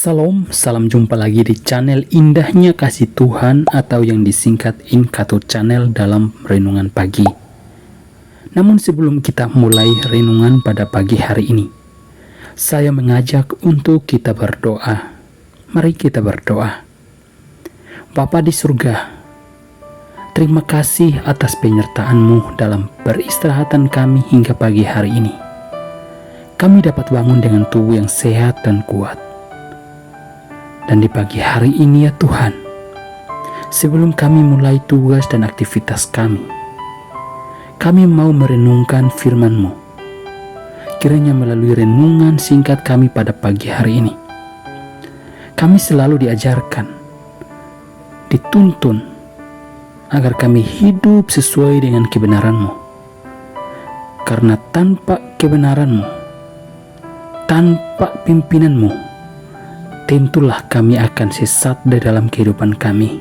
Salam, salam jumpa lagi di channel Indahnya Kasih Tuhan atau yang disingkat Inkato Channel dalam Renungan Pagi. Namun sebelum kita mulai renungan pada pagi hari ini, saya mengajak untuk kita berdoa. Mari kita berdoa. Bapa di surga, terima kasih atas penyertaan-Mu dalam peristirahatan kami hingga pagi hari ini. Kami dapat bangun dengan tubuh yang sehat dan kuat. Dan di pagi hari ini ya Tuhan, sebelum kami mulai tugas dan aktivitas kami mau merenungkan firman-Mu. Kiranya melalui renungan singkat kami pada pagi hari ini, kami selalu diajarkan, dituntun, agar kami hidup sesuai dengan kebenaran-Mu. Karena tanpa kebenaran-Mu, tanpa pimpinan-Mu, tentulah kami akan sesat di dalam kehidupan kami.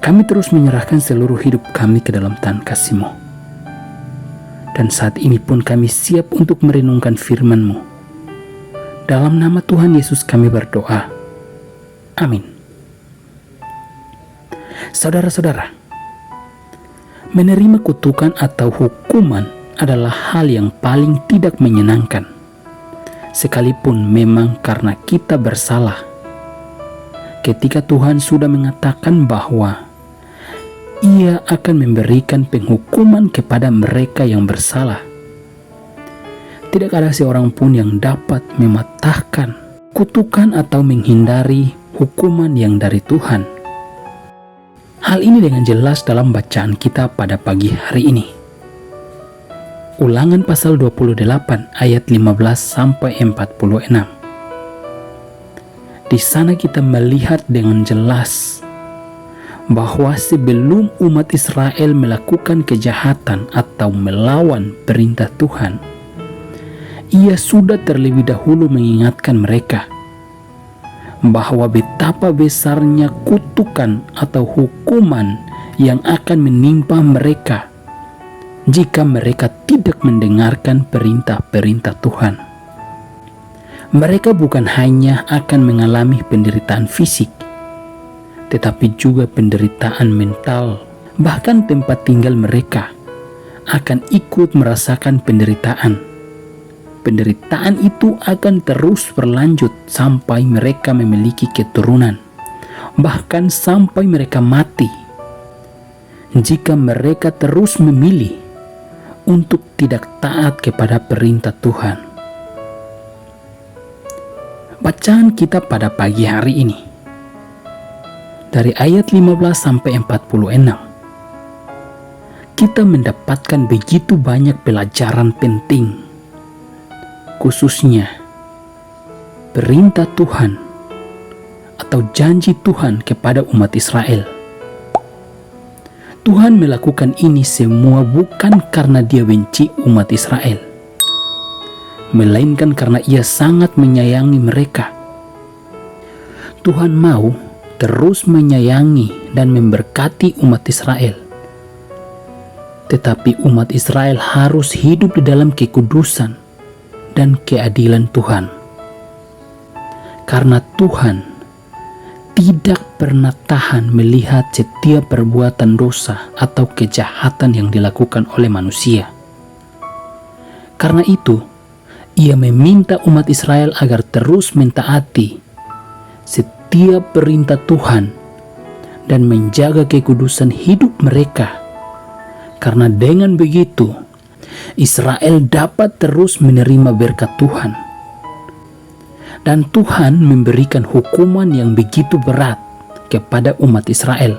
Kami terus menyerahkan seluruh hidup kami ke dalam tangan kasih-Mu. Dan saat ini pun kami siap untuk merenungkan firman-Mu. Dalam nama Tuhan Yesus kami berdoa. Amin. Saudara-saudara, menerima kutukan atau hukuman adalah hal yang paling tidak menyenangkan. Sekalipun memang karena kita bersalah. Ketika Tuhan sudah mengatakan bahwa Ia akan memberikan penghukuman kepada mereka yang bersalah, tidak ada seorang pun yang dapat mematahkan kutukan atau menghindari hukuman yang dari Tuhan. Hal ini dengan jelas dalam bacaan kita pada pagi hari ini. Ulangan pasal 28 ayat 15 sampai 46. Di sana kita melihat dengan jelas bahwa sebelum umat Israel melakukan kejahatan atau melawan perintah Tuhan, Ia sudah terlebih dahulu mengingatkan mereka bahwa betapa besarnya kutukan atau hukuman yang akan menimpa mereka jika mereka tidak mendengarkan perintah-perintah Tuhan. Mereka bukan hanya akan mengalami penderitaan fisik, tetapi juga penderitaan mental. Bahkan tempat tinggal mereka akan ikut merasakan penderitaan. Penderitaan itu akan terus berlanjut sampai mereka memiliki keturunan, bahkan sampai mereka mati. Jika mereka terus memilih untuk tidak taat kepada perintah Tuhan. Bacaan kita pada pagi hari ini dari ayat 15 sampai 46, kita mendapatkan begitu banyak pelajaran penting, khususnya perintah Tuhan atau janji Tuhan kepada umat Israel. Tuhan melakukan ini semua bukan karena Dia benci umat Israel, melainkan karena Ia sangat menyayangi mereka. Tuhan mau terus menyayangi dan memberkati umat Israel. Tetapi umat Israel harus hidup di dalam kekudusan dan keadilan Tuhan. Karena Tuhan tidak pernah tahan melihat setiap perbuatan dosa atau kejahatan yang dilakukan oleh manusia. Karena itu, Ia meminta umat Israel agar terus mentaati setiap perintah Tuhan dan menjaga kekudusan hidup mereka. Karena dengan begitu, Israel dapat terus menerima berkat Tuhan. Dan Tuhan memberikan hukuman yang begitu berat kepada umat Israel,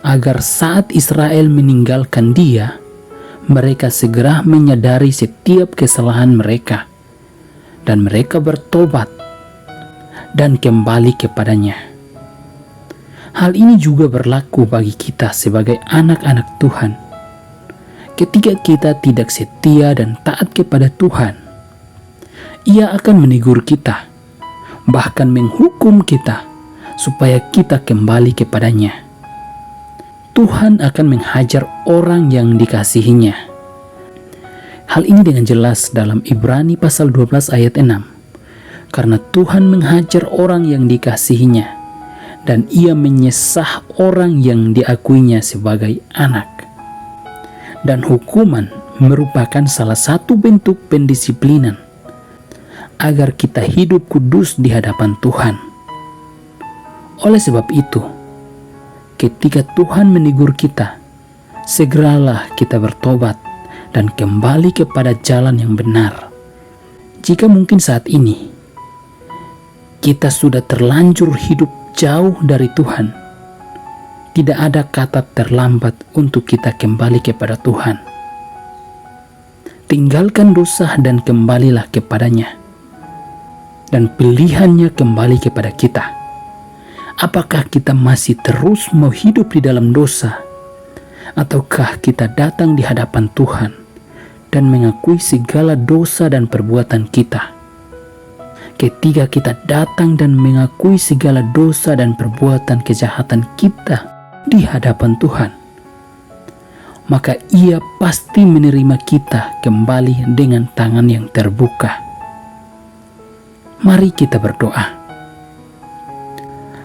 agar saat Israel meninggalkan Dia, mereka segera menyadari setiap kesalahan mereka, dan mereka bertobat dan kembali kepadanya. Hal ini juga berlaku bagi kita sebagai anak-anak Tuhan. Ketika kita tidak setia dan taat kepada Tuhan, Ia akan menegur kita, bahkan menghukum kita, supaya kita kembali kepadanya. Tuhan akan menghajar orang yang dikasihinya. Hal ini dengan jelas dalam Ibrani pasal 12 ayat 6. karena Tuhan menghajar orang yang dikasihinya, dan Ia menyesah orang yang diakuinya sebagai anak. Dan hukuman merupakan salah satu bentuk pendisiplinan agar kita hidup kudus di hadapan Tuhan. Oleh sebab itu, ketika Tuhan menegur kita, segeralah kita bertobat dan kembali kepada jalan yang benar. Jika mungkin saat ini kita sudah terlanjur hidup jauh dari Tuhan, tidak ada kata terlambat untuk kita kembali kepada Tuhan. Tinggalkan dosa dan kembalilah kepadanya, dan pilihannya kembali kepada kita. Apakah kita masih terus mau hidup di dalam dosa, ataukah kita datang di hadapan Tuhan dan mengakui segala dosa dan perbuatan kita? Ketika kita datang dan mengakui segala dosa dan perbuatan kejahatan kita di hadapan Tuhan, maka Ia pasti menerima kita kembali dengan tangan yang terbuka. Mari kita berdoa.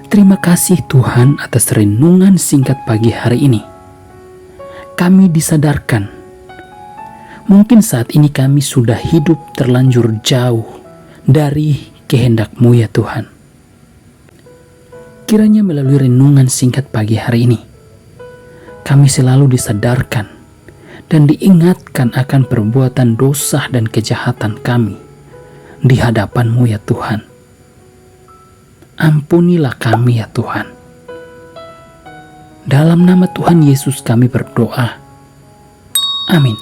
Terima kasih Tuhan atas renungan singkat pagi hari ini. Kami disadarkan, mungkin saat ini kami sudah hidup terlanjur jauh dari kehendak-Mu ya Tuhan. Kiranya melalui renungan singkat pagi hari ini, kami selalu disadarkan dan diingatkan akan perbuatan dosa dan kejahatan kami di hadapan-Mu ya Tuhan. Ampunilah kami ya Tuhan. Dalam nama Tuhan Yesus kami berdoa. Amin.